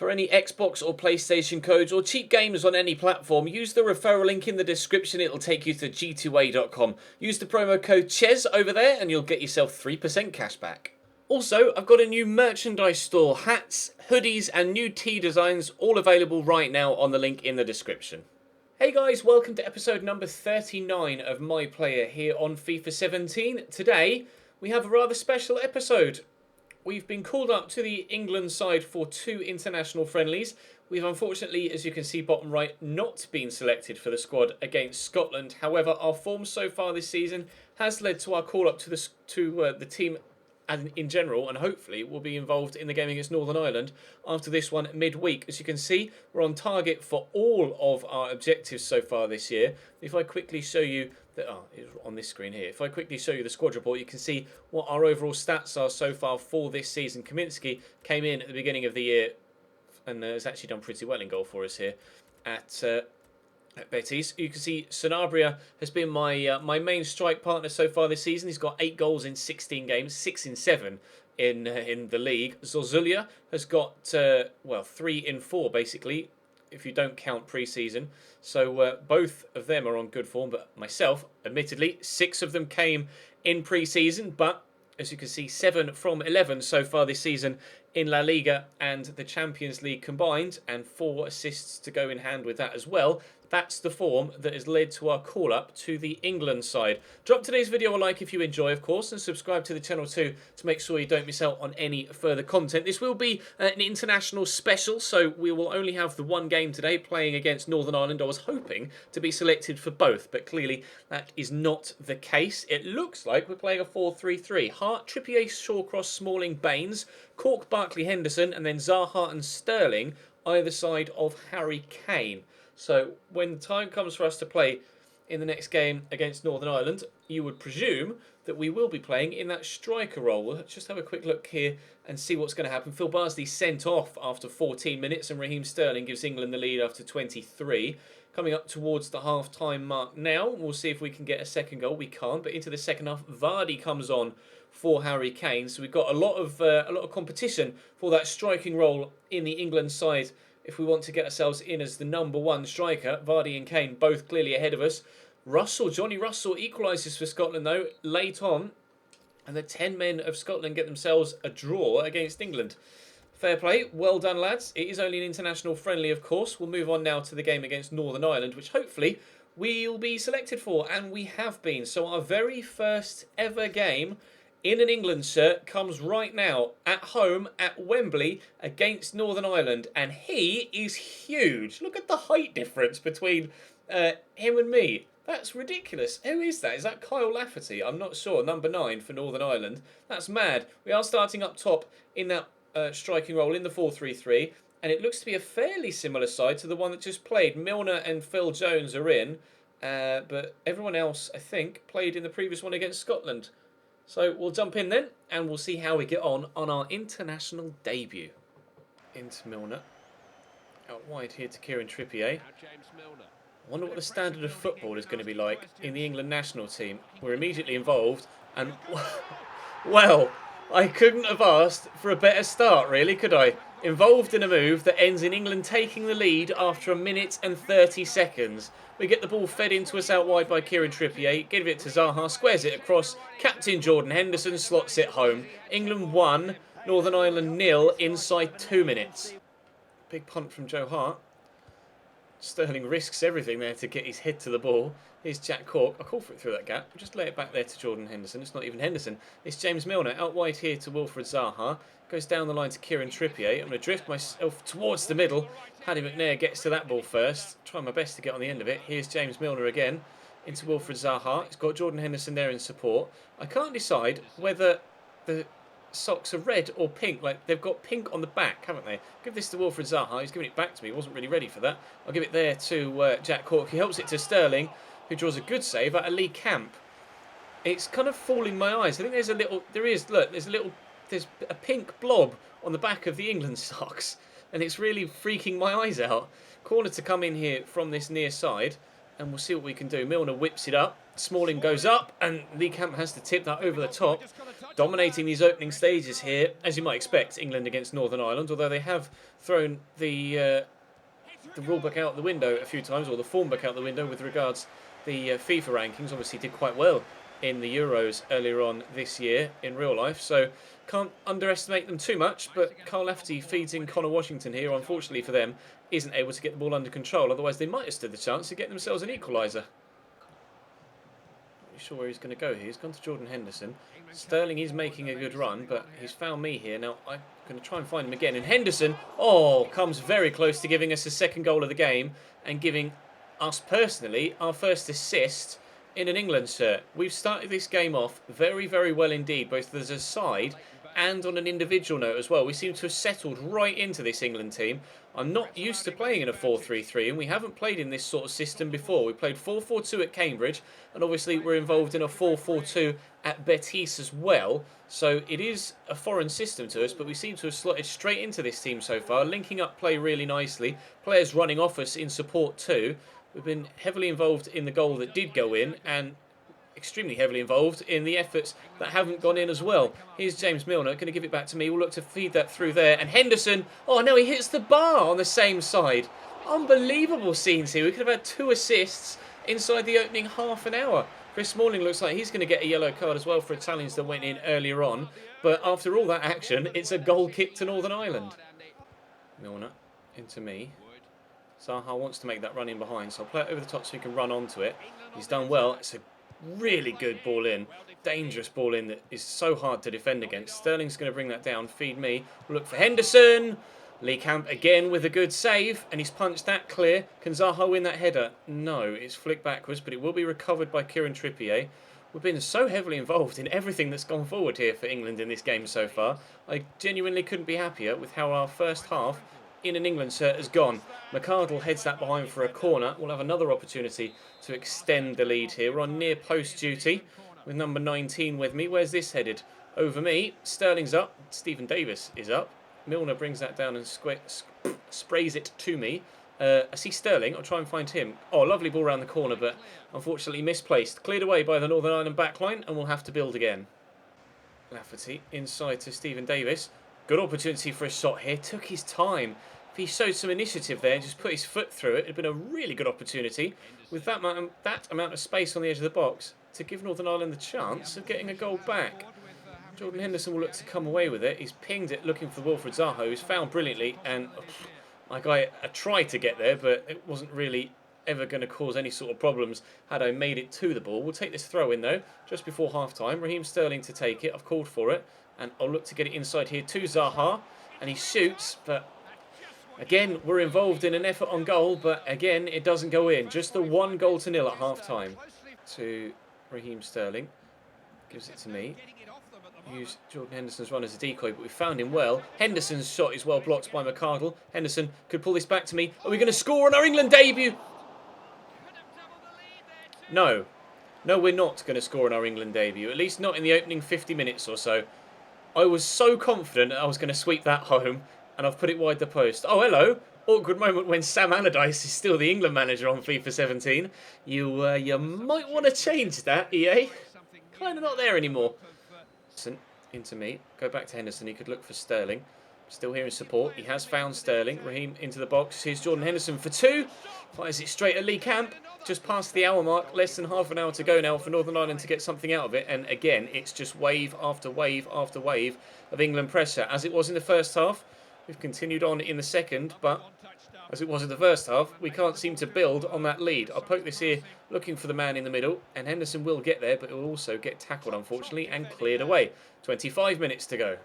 For any Xbox or PlayStation codes or cheap games on any platform, use the referral link in the description. It'll take you to g2a.com. Use the promo code CHES over there and you'll get yourself 3% cash back. Also, I've got a new merchandise store, hats, hoodies and new tee designs, all available right now on the link in the description. Hey guys, welcome to episode number 39 of My Player here on FIFA 17. Today, we have a rather special episode. We've been called up to the England side for 2 international friendlies. We've unfortunately, as you can see bottom right, not been selected for the squad against Scotland. However, our form so far this season has led to our call up to the team and in general, and hopefully we'll be involved in the game against Northern Ireland after this one midweek. As you can see, we're on target for all of our objectives so far this year. If I quickly show you that, it's on this screen here. If I quickly show you the squad report, you can see what our overall stats are so far for this season. Kaminski came in at the beginning of the year and has actually done pretty well in goal for us here at Betis. You can see Sanabria has been my main strike partner so far this season. He's got 8 goals in 16 games, 6 in 7 in the league. Zozulia has got 3 in 4 basically, if you don't count pre-season. So both of them are on good form, but myself, admittedly, 6 of them came in pre-season, but as you can see, 7 from 11 so far this season in La Liga and the Champions League combined, and 4 assists to go in hand with that as well. That's the form that has led to our call-up to the England side. Drop today's video a like if you enjoy, of course, and subscribe to the channel too to make sure you don't miss out on any further content. This will be an international special, so we will only have the one game today playing against Northern Ireland. I was hoping to be selected for both, but clearly that is not the case. It looks like we're playing a 4-3-3. Hart, Trippier, Shawcross, Smalling, Baines, Cork, Barkley, Henderson, and then Zaha and Sterling either side of Harry Kane. So when the time comes for us to play in the next game against Northern Ireland, you would presume that we will be playing in that striker role. We'll just have a quick look here and see what's going to happen. Phil Barsley sent off after 14 minutes and Raheem Sterling gives England the lead after 23. Coming up towards the half-time mark now. We'll see if we can get a second goal. We can't, but into the second half, Vardy comes on for Harry Kane. So we've got a lot of competition for that striking role in the England side if we want to get ourselves in as the number 1 striker. Vardy and Kane both clearly ahead of us. Johnny Russell equalises for Scotland though late on, and the 10 men of Scotland get themselves a draw against England. Fair play, well done lads. It is only an international friendly, of course. We'll move on now to the game against Northern Ireland, which hopefully we'll be selected for, and we have been. So our very first ever game in an England shirt comes right now at home at Wembley against Northern Ireland, and he is huge. Look at the height difference between him and me. That's ridiculous. Who is that? Is that Kyle Lafferty? I'm not sure. Number 9 for Northern Ireland. That's mad. We are starting up top in that striking role in the 4-3-3, and it looks to be a fairly similar side to the one that just played. Milner and Phil Jones are in, but everyone else, I think, played in the previous one against Scotland. So we'll jump in then, and we'll see how we get on our international debut. Into Milner. Out wide here to Kieran Trippier. I wonder what the standard of football is going to be like in the England national team. We're immediately involved, and well, I couldn't have asked for a better start, really, could I? Involved in a move that ends in England taking the lead after 1 minute and 30 seconds. We get the ball fed into us out wide by Kieran Trippier, give it to Zaha, squares it across, captain Jordan Henderson slots it home. England 1, Northern Ireland 0 inside 2 minutes. Big punt from Joe Hart. Sterling risks everything there to get his head to the ball. Here's Jack Cork. I'll call for it through that gap. Just lay it back there to Jordan Henderson. It's not even Henderson. It's James Milner out wide here to Wilfred Zaha. Goes down the line to Kieran Trippier. I'm going to drift myself towards the middle. Paddy McNair gets to that ball first. Trying my best to get on the end of it. Here's James Milner again into Wilfred Zaha. It's got Jordan Henderson there in support. I can't decide whether the socks are red or pink. Like, they've got pink on the back, haven't they? Give this to Wilfred Zaha. He's giving it back to me. He wasn't really ready for that. I'll give it there to Jack Cork. He helps it to Sterling, who draws a good save out of Lee Camp. It's kind of falling my eyes. I think there's a little... There's a pink blob on the back of the England socks, and it's really freaking my eyes out. Corner to come in here from this near side, and we'll see what we can do. Milner whips it up Smalling goes up, and Lee Camp has to tip that over the top. Dominating these opening stages here, as you might expect, England against Northern Ireland, although they have thrown the rule book out the window a few times, or the form book out the window with regards the FIFA rankings. Obviously did quite well in the Euros earlier on this year in real life, so can't underestimate them too much. But Carl Lafferty feeds in Connor Washington here, unfortunately for them, isn't able to get the ball under control, otherwise they might have stood the chance to get themselves an equaliser. Not sure where he's going to go here. He's gone to Jordan Henderson. Sterling is making a good run, but he's found me here. Now I'm going to try and find him again, and Henderson, comes very close to giving us the second goal of the game and giving us personally our first assist in an England shirt. We've started this game off very, very well indeed, both as a side and on an individual note as well. We seem to have settled right into this England team. I'm not used to playing in a 4-3-3, and we haven't played in this sort of system before. We played 4-4-2 at Cambridge, and obviously we're involved in a 4-4-2 at Betis as well. So it is a foreign system to us, but we seem to have slotted straight into this team so far, linking up play really nicely. Players running off us in support too. We've been heavily involved in the goal that did go in, and extremely heavily involved in the efforts that haven't gone in as well. Here's James Milner, going to give it back to me. We'll look to feed that through there. And Henderson, oh no, he hits the bar on the same side. Unbelievable scenes here. We could have had 2 assists inside the opening half an hour. Chris Smalling looks like he's going to get a yellow card as well for a challenge that went in earlier on. But after all that action, it's a goal kick to Northern Ireland. Milner into me. Zaha wants to make that run in behind, so I'll play it over the top so he can run onto it. He's done well. It's a really good ball in. Dangerous ball in that is so hard to defend against. Sterling's going to bring that down. Feed me. We'll look for Henderson. Lee Camp again with a good save, and he's punched that clear. Can Zaha win that header? No, it's flicked backwards, but it will be recovered by Kieran Trippier. We've been so heavily involved in everything that's gone forward here for England in this game so far. I genuinely couldn't be happier with how our first half in an England shirt has gone. McArdle heads that behind for a corner. We'll have another opportunity to extend the lead here. We're on near post duty with number 19 with me. Where's this headed? Over me. Sterling's up. Stephen Davis is up. Milner brings that down and sprays it to me. I see Sterling. I'll try and find him. Oh, lovely ball around the corner, but unfortunately misplaced. Cleared away by the Northern Ireland backline, and we'll have to build again. Lafferty inside to Stephen Davis. Good opportunity for a shot here. Took his time. If he showed some initiative there and just put his foot through it, it'd been a really good opportunity with that amount of space on the edge of the box to give Northern Ireland the chance of getting a goal back. Jordan Henderson will look to come away with it. He's pinged it looking for Wilfried Zaha, who's found brilliantly, and I tried to get there, but it wasn't really ever going to cause any sort of problems had I made it to the ball. We'll take this throw in though, just before half time. Raheem Sterling to take it. I've called for it, and I'll look to get it inside here to Zaha, and he shoots, but again we're involved in an effort on goal, but again it doesn't go in. Just the 1-0 at half time. To Raheem Sterling, gives it to me. Use Jordan Henderson's run as a decoy, but we found him well. Henderson's shot is well blocked by McArdle. Henderson could pull this back to me. Are we going to score on our England debut? No. No, we're not going to score on our England debut. At least not in the opening 50 minutes or so. I was so confident that I was going to sweep that home, and I've put it wide the post. Oh, hello. Awkward moment when Sam Allardyce is still the England manager on FIFA 17. You might want to change that, EA. Kind of not there anymore. Into me. Go back to Henderson. He could look for Sterling. Still here in support. He has found Sterling. Raheem into the box. Here's Jordan Henderson for 2. Fires it straight at Lee Camp. Just past the hour mark. Less than half an hour to go now for Northern Ireland to get something out of it. And again, it's just wave after wave after wave of England pressure. As it was in the first half, we've continued on in the second, but as it was in the first half, we can't seem to build on that lead. I'll poke this here, looking for the man in the middle, and Henderson will get there, but it will also get tackled, unfortunately, and cleared away. 25 minutes to go.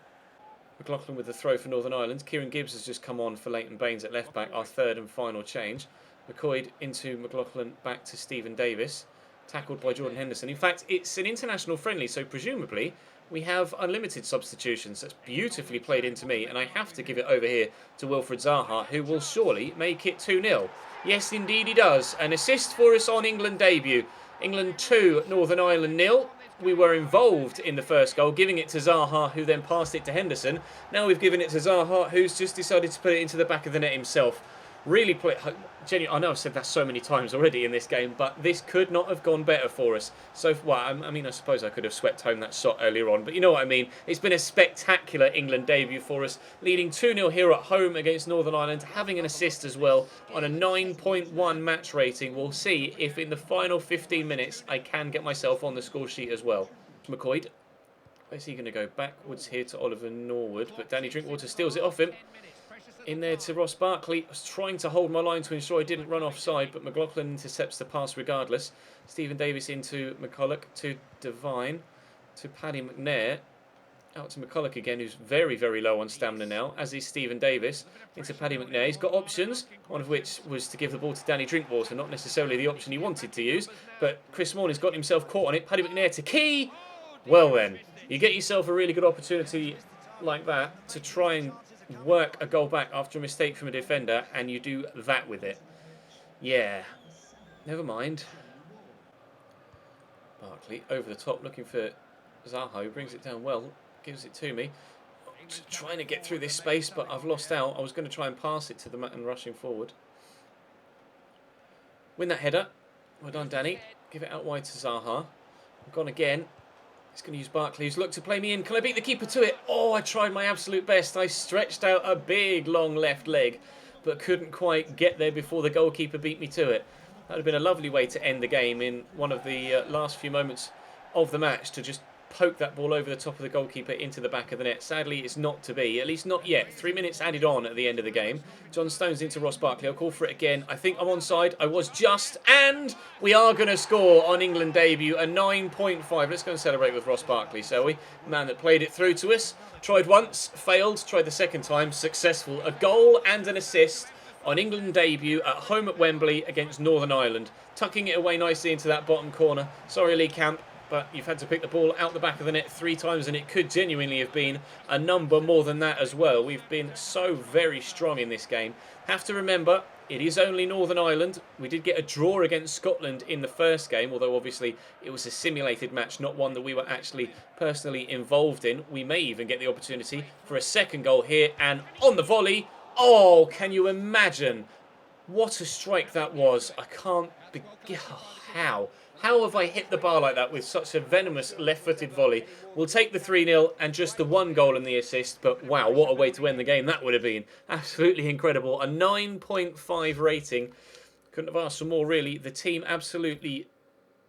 McLaughlin with the throw for Northern Ireland. Kieran Gibbs has just come on for Leighton Baines at left-back, our third and final change. McCoy into McLaughlin, back to Stephen Davis. Tackled by Jordan Henderson. In fact, it's an international friendly, so presumably we have unlimited substitutions. That's beautifully played into me, and I have to give it over here to Wilfried Zaha, who will surely make it 2-0. Yes, indeed he does. An assist for us on England debut. England 2, Northern Ireland 0. We were involved in the first goal, giving it to Zaha, who then passed it to Henderson. Now we've given it to Zaha, who's just decided to put it into the back of the net himself. Really play. Genuinely, I know I've said that so many times already in this game, but this could not have gone better for us. So, well, I mean, I suppose I could have swept home that shot earlier on, but you know what I mean. It's been a spectacular England debut for us, leading 2-0 here at home against Northern Ireland, having an assist as well on a 9.1 match rating. We'll see if in the final 15 minutes I can get myself on the score sheet as well. McCoy. Where's he going to go? Backwards here to Oliver Norwood, but Danny Drinkwater steals it off him. In there to Ross Barkley. I was trying to hold my line to ensure I didn't run offside, but McLaughlin intercepts the pass regardless. Stephen Davis into McCulloch to Devine to Paddy McNair. Out to McCulloch again, who's very, very low on stamina now, as is Stephen Davis. Into Paddy McNair. He's got options, one of which was to give the ball to Danny Drinkwater, not necessarily the option he wanted to use, but Chris Morley's got himself caught on it. Paddy McNair to Key. Well then, you get yourself a really good opportunity like that to try and work a goal back after a mistake from a defender, and you do that with it. Yeah, never mind. Barkley over the top looking for Zaha, who brings it down well, gives it to me. Trying to get through this space, but I've lost out. I was going to try and pass it to the man rushing forward. Win that header. Well done, Danny. Give it out wide to Zaha. I've gone again. He's going to use Barkley, who's looked to play me in. Can I beat the keeper to it? Oh, I tried my absolute best. I stretched out a big, long left leg, but couldn't quite get there before the goalkeeper beat me to it. That would have been a lovely way to end the game in one of the last few moments of the match, to just poke that ball over the top of the goalkeeper into the back of the net. Sadly, it's not to be, at least not yet. 3 minutes added on at the end of the game. John Stones into Ross Barkley. I'll call for it again. I think I'm onside. I was just, and we are going to score on England debut, a 9.5. Let's go and celebrate with Ross Barkley, shall we? The man that played it through to us. Tried once, failed, tried the second time, successful. A goal and an assist on England debut at home at Wembley against Northern Ireland. Tucking it away nicely into that bottom corner. Sorry, Lee Camp, but you've had to pick the ball out the back of the net 3 times, and it could genuinely have been a number more than that as well. We've been so very strong in this game. Have to remember, it is only Northern Ireland. We did get a draw against Scotland in the first game, although obviously it was a simulated match, not one that we were actually personally involved in. We may even get the opportunity for a second goal here, and on the volley, oh, can you imagine what a strike that was? I can't begin. How? How have I hit the bar like that with such a venomous left-footed volley? We'll take the 3-0 and just the 1 goal and the assist, but wow, what a way to end the game that would have been. Absolutely incredible. A 9.5 rating. Couldn't have asked for more, really. The team absolutely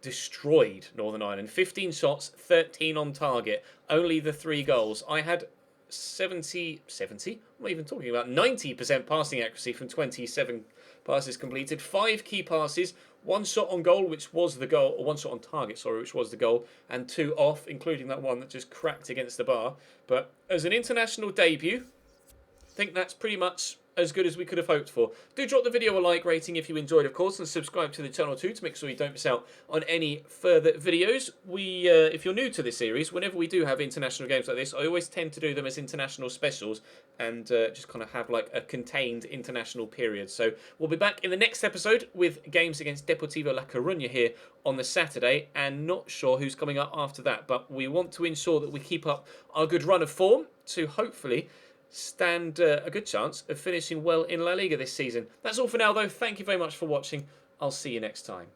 destroyed Northern Ireland. 15 shots, 13 on target. Only the 3 goals. I had 70, I'm not even talking about 90% passing accuracy from 27 passes completed. 5 key passes, 1 shot on goal, which was the goal, or 1 shot on target, sorry, which was the goal, and 2 off, including that one that just cracked against the bar. But as an international debut, I think that's pretty much as good as we could have hoped for. Do drop the video a like rating if you enjoyed, of course, and subscribe to the channel too to make sure you don't miss out on any further videos. If you're new to this series, whenever we do have international games like this, I always tend to do them as international specials and just kind of have like a contained international period. So we'll be back in the next episode with games against Deportivo La Coruña here on the Saturday, and not sure who's coming up after that, but we want to ensure that we keep up our good run of form to hopefully stand a good chance of finishing well in La Liga this season. That's all for now, though. Thank you very much for watching. I'll see you next time.